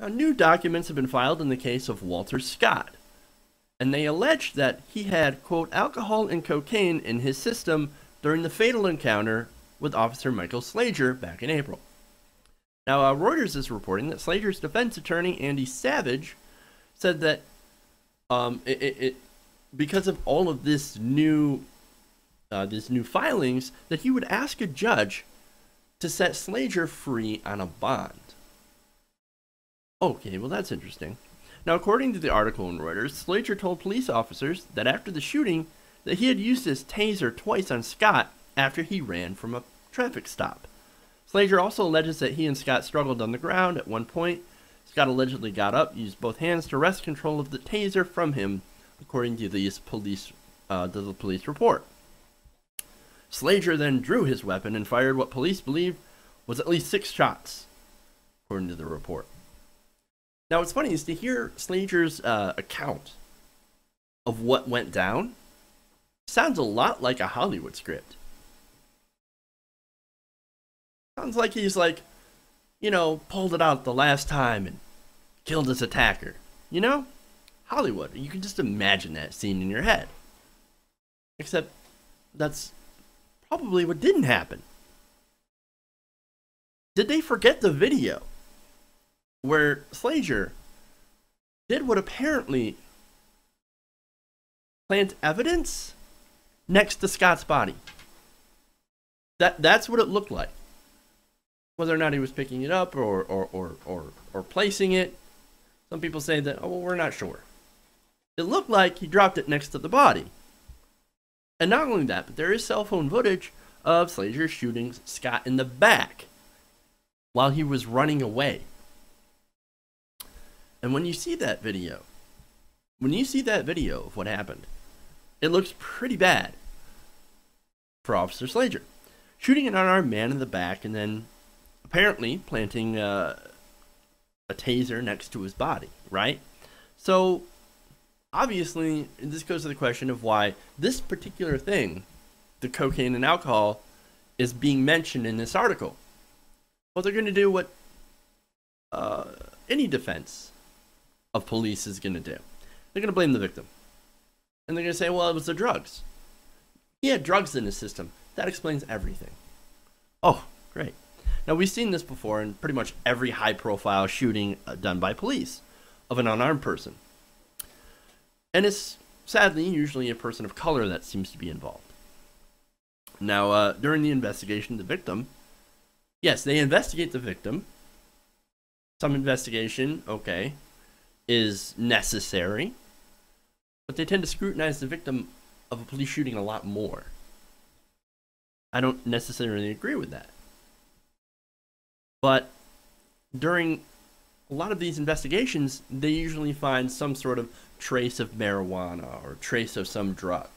Now, new documents have been filed in the case of Walter Scott, and they allege that he had, quote, alcohol and cocaine in his system during the fatal encounter with Officer Michael Slager back in April. Now, Reuters is reporting that Slager's defense attorney, Andy Savage, said that because of all of this new filings, that he would ask a judge to set Slager free on a bond. Okay, well that's interesting. Now, according to the article in Reuters, Slager told police officers that after the shooting, that he had used his taser twice on Scott after he ran from a traffic stop. Slager also alleges that he and Scott struggled on the ground at one point. Scott allegedly got up, used both hands to wrest control of the taser from him, according to the police report. Slager then drew his weapon and fired what police believe was at least 6 shots, according to the report. Now, what's funny is to hear Slager's account of what went down. Sounds a lot like a Hollywood script. Sounds like he's like, pulled it out the last time and killed his attacker. Hollywood. You can just imagine that scene in your head. Except that's probably what didn't happen. Did they forget the video where Slager did what apparently plant evidence next to Scott's body? That's what it looked like. Whether or not he was picking it up or placing it, some people say that, oh, well, we're not sure. It looked like he dropped it next to the body. And not only that, but there is cell phone footage of Slager shooting Scott in the back while he was running away. And when you see that video of what happened, it looks pretty bad for Officer Slager. Shooting an unarmed man in the back and then apparently planting a taser next to his body, right? So, obviously, this goes to the question of why this particular thing, the cocaine and alcohol, is being mentioned in this article. Well, they're going to do what any defense of police is going to do. They're going to blame the victim. And they're going to say, well, it was the drugs. He had drugs in his system. That explains everything. Oh, great. Now, we've seen this before in pretty much every high-profile shooting done by police of an unarmed person. And it's, sadly, usually a person of color that seems to be involved. Now, during the investigation, the victim, yes, they investigate the victim. Some investigation, okay, is necessary. But they tend to scrutinize the victim of a police shooting a lot more. I don't necessarily agree with that. But during a lot of these investigations, they usually find some sort of trace of marijuana or trace of some drug.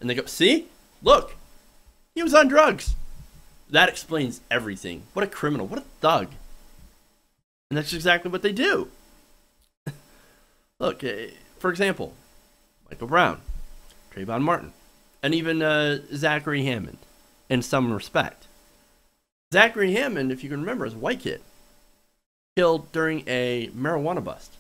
And they go, see? Look! He was on drugs! That explains everything. What a criminal. What a thug. And that's exactly what they do. Look, for example, Michael Brown, Trayvon Martin, and even Zachary Hammond, in some respect. Zachary Hammond, if you can remember, is a white kid, killed during a marijuana bust.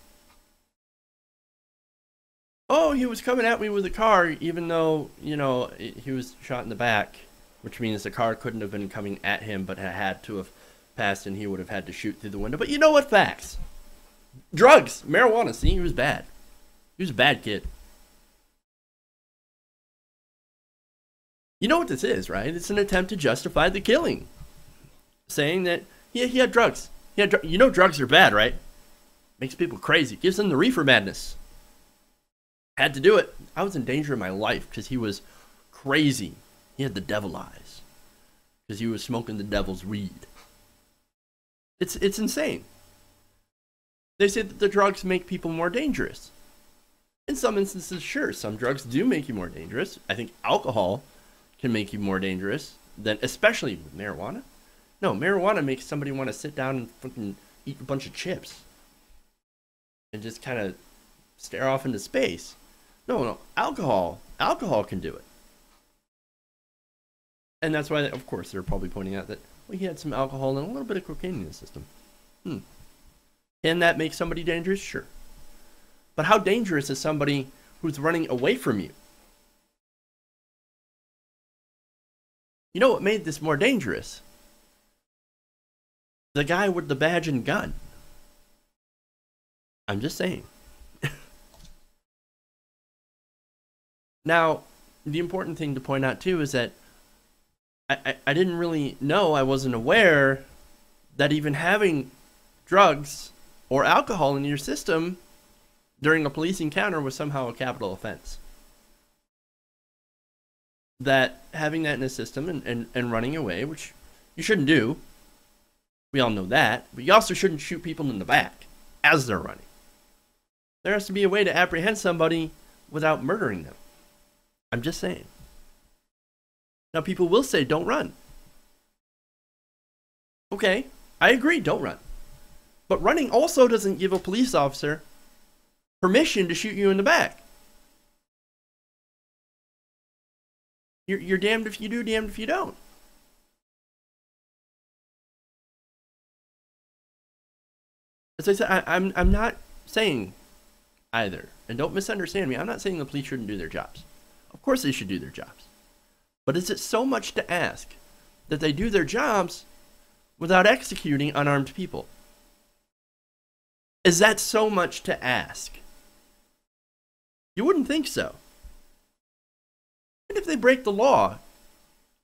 Oh, he was coming at me with a car, even though, he was shot in the back, which means the car couldn't have been coming at him, but had to have passed, and he would have had to shoot through the window. But you know what? Facts. Drugs, marijuana. See, he was bad. He was a bad kid. You know what this is, right? It's an attempt to justify the killing. Saying that, yeah, he had drugs. Drugs are bad, right? Makes people crazy. Gives them the reefer madness. Had to do it. I was in danger of my life because he was crazy. He had the devil eyes. Because he was smoking the devil's weed. It's insane. They say that the drugs make people more dangerous. In some instances, sure, some drugs do make you more dangerous. I think alcohol can make you more dangerous than, especially with marijuana. No, marijuana makes somebody want to sit down and fucking eat a bunch of chips and just kind of stare off into space. No, alcohol can do it. And that's why, of course, they're probably pointing out that, well, he had some alcohol and a little bit of cocaine in his system. Can that make somebody dangerous? Sure. But how dangerous is somebody who's running away from you? You know what made this more dangerous? The guy with the badge and gun. I'm just saying. Now, the important thing to point out too is that I didn't really know, I wasn't aware that even having drugs or alcohol in your system during a police encounter was somehow a capital offense. That having that in the system and running away, which you shouldn't do, we all know that, but you also shouldn't shoot people in the back as they're running. There has to be a way to apprehend somebody without murdering them. I'm just saying. Now, people will say, don't run. Okay, I agree, don't run. But running also doesn't give a police officer permission to shoot you in the back. You're damned if you do, damned if you don't. As I said, I'm not saying either, and don't misunderstand me, I'm not saying the police shouldn't do their jobs. Of course they should do their jobs. But is it so much to ask that they do their jobs without executing unarmed people? Is that so much to ask? You wouldn't think so. And if they break the law,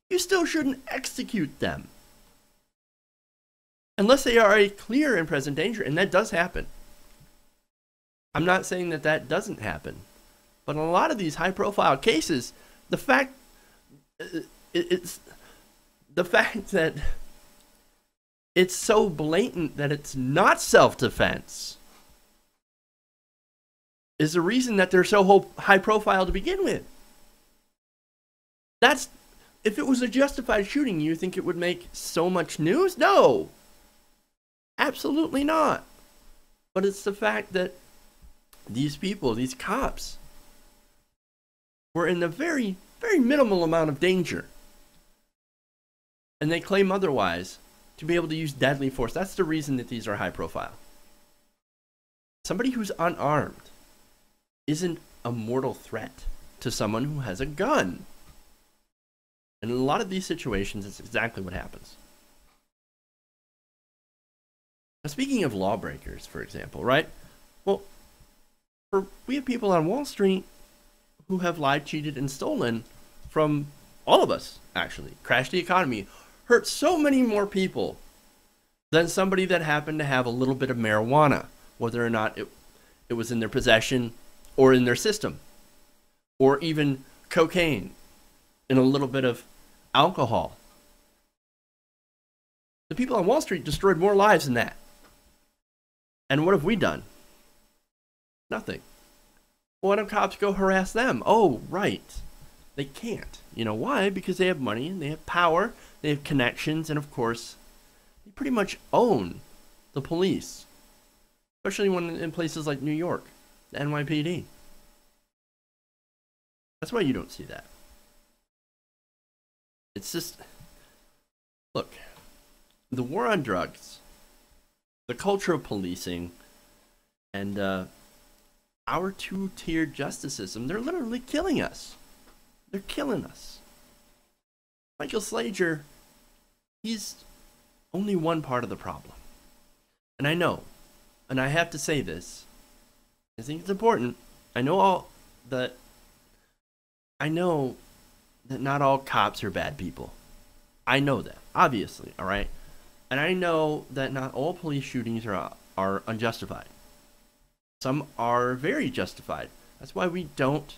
you still shouldn't execute them. Unless they are a clear and present danger, and that does happen. I'm not saying that that doesn't happen. But in a lot of these high-profile cases, the fact that it's so blatant that it's not self-defense is the reason that they're so high-profile to begin with. If it was a justified shooting, you think it would make so much news? No, absolutely not. But it's the fact that these people, these cops, were in a very, very minimal amount of danger. And they claim otherwise to be able to use deadly force. That's the reason that these are high profile. Somebody who's unarmed isn't a mortal threat to someone who has a gun. And in a lot of these situations, it's exactly what happens. Now, speaking of lawbreakers, for example, right? Well, we have people on Wall Street who have lied, cheated, and stolen from all of us, actually. Crashed the economy. Hurt so many more people than somebody that happened to have a little bit of marijuana, whether or not it was in their possession or in their system. Or even cocaine and a little bit of alcohol. The people on Wall Street destroyed more lives than that. And what have we done? Nothing. Why don't cops go harass them? Oh, right. They can't. You know why? Because they have money and they have power, they have connections, and of course, they pretty much own the police. Especially when in places like New York, the NYPD. That's why you don't see that. It's just, look, the war on drugs, the culture of policing, and our two-tiered justice system, they're literally killing us. They're killing us. Michael Slager, he's only one part of the problem. And I know, and I have to say this, I think it's important. I know that not all cops are bad people. I know that, obviously, all right? And I know that not all police shootings are unjustified. Some are very justified. That's why we don't,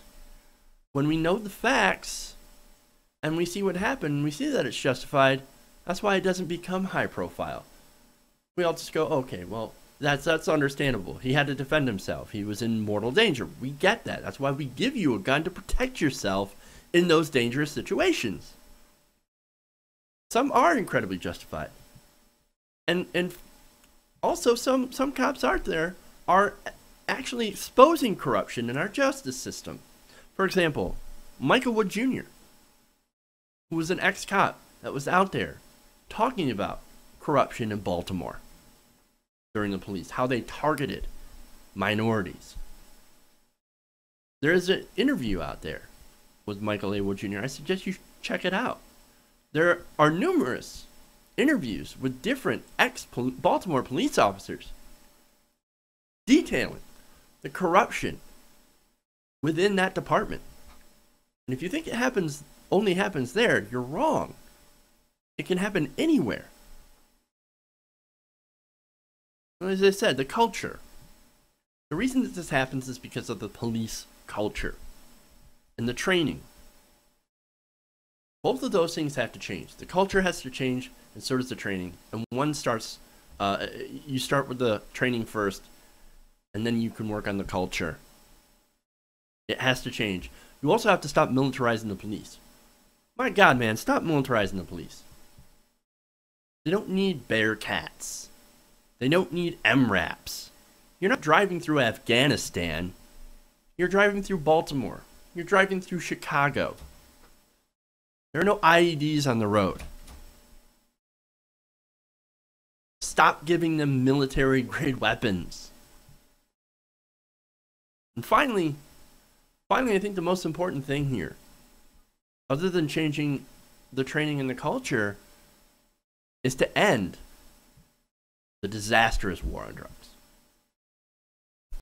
when we know the facts and we see what happened, we see that it's justified, that's why it doesn't become high profile. We all just go, okay, well, that's understandable. He had to defend himself. He was in mortal danger. We get that. That's why we give you a gun to protect yourself in those dangerous situations. Some are incredibly justified. And also some cops out there are actually exposing corruption in our justice system. For example, Michael Wood Jr., who was an ex-cop that was out there talking about corruption in Baltimore. during the police, how they targeted minorities. There is an interview out there with Michael A. Wood Jr. I suggest you check it out. There are numerous interviews with different ex-Baltimore police officers detailing the corruption within that department. And if you think it only happens there, you're wrong. It can happen anywhere. And as I said, the culture. The reason that this happens is because of the police culture and the training. Both of those things have to change. The culture has to change, and so does the training. And you start with the training first, and then you can work on the culture. It has to change. You also have to stop militarizing the police. My God, man, stop militarizing the police. They don't need Bearcats. They don't need MRAPs. You're not driving through Afghanistan. You're driving through Baltimore. You're driving through Chicago. There are no IEDs on the road. Stop giving them military-grade weapons. And finally, I think the most important thing here, other than changing the training and the culture, is to end the disastrous war on drugs.